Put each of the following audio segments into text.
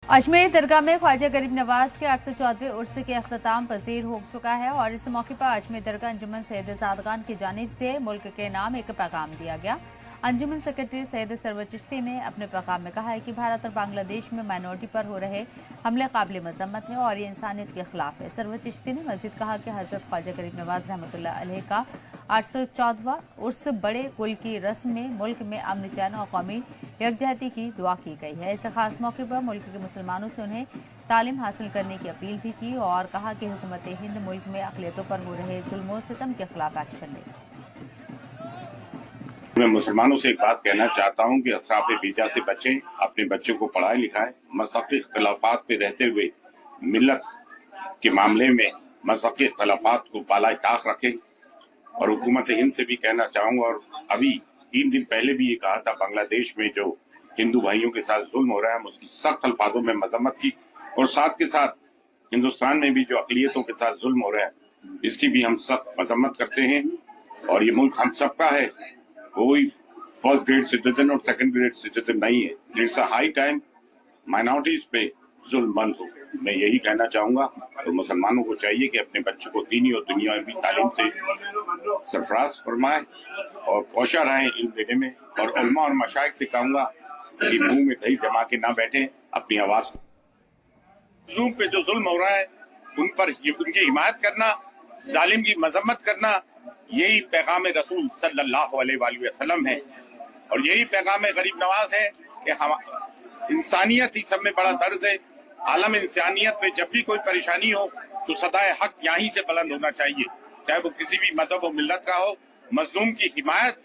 अजमेर दरगाह में ख्वाजा गरीब नवाज के 804वें उर्स के अख्ताम पजीर हो चुका है और इस मौके पर अजमेर दरगाह अंजुमन सैयद सादगान की जानिब से मुल्क के नाम एक पैगाम दिया गया। अंजुमन सेक्रेटरी सैयद सरवर चिश्ती ने अपने पैगाम में कहा है कि भारत और बांग्लादेश में माइनॉरिटी पर हो रहे हमले काबिल मजम्मत है और ये इंसानियत के खिलाफ है। सरवर चिश्ती ने मजीद कहा कि हजरत ख्वाजा गरीब नवाज रहमतुल्लाह अलैह का 814वां उर्स बड़े कुल की रस्म में मुल्क में अमन चैन और कौमी यकजहती की दुआ की गई है। इस खास मौके पर मुल्क के मुसलमानों से उन्हें तालीम हासिल करने की अपील भी की और कहा कि हुकूमत हिंद मुल्क में अक़लियतों पर हो रहे जुल्म सितम के खिलाफ एक्शन ले। मैं मुसलमानों से एक बात कहना चाहता हूं कि असराफ बीजा से बचें, अपने बच्चों को पढ़ाएं लिखाएं, मज़हबी इख्तिलाफात पे रहते हुए मिल्लत के मामले में मज़हबी इख्तिलाफात को बाला ताख रखें। और हुकूमत हिंद से भी कहना चाहूंगा, और अभी 3 दिन पहले भी ये कहा था, बांग्लादेश में जो हिंदू भाइयों के साथ जुल्म हो रहा है, हम उसकी सख्त अल्फाजों में मजम्मत की और साथ के साथ हिंदुस्तान में भी जो अक़लियतों के साथ जुल्म हो रहा है इसकी भी हम सख्त मजम्मत करते हैं। और ये मुल्क हम सबका है, कोई फर्स्ट ग्रेड सिटीजन और सेकंड ग्रेड सिटीजन नहीं है। It's a high time minorities पे जुल्म बंद हो। मैं यही कहना चाहूंगा और मुसलमानों को चाहिए कि अपने बच्चों को दीनी और दुनियावी तालीम से सरफराज फरमाए और कोशा रहें इल्म देने में। और उलमा और मशाइख से कहूंगा कि मुंह में दही जमा के ना बैठे, अपनी आवाज जुल्म पे जो जुल्म हो रहा है उन पर उनकी हिमायत करना, जालिम की मजम्मत करना, यही पैगाम रसूल सल्लल्लाहु अलैहि वसल्लम है। और यही पैगाम गरीब नवाज है कि हम इंसानियत ही सब में बड़ा दर्ज है। आलम इंसानियत में जब भी कोई परेशानी हो तो सदाए हक यहीं से बुलंद होना चाहिए, चाहे वो किसी भी मजहब और मिल्लत का हो। मजलूम की हिमायत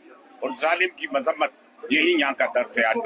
और जालिम की मजम्मत, यही यहाँ का दर्ज है आज।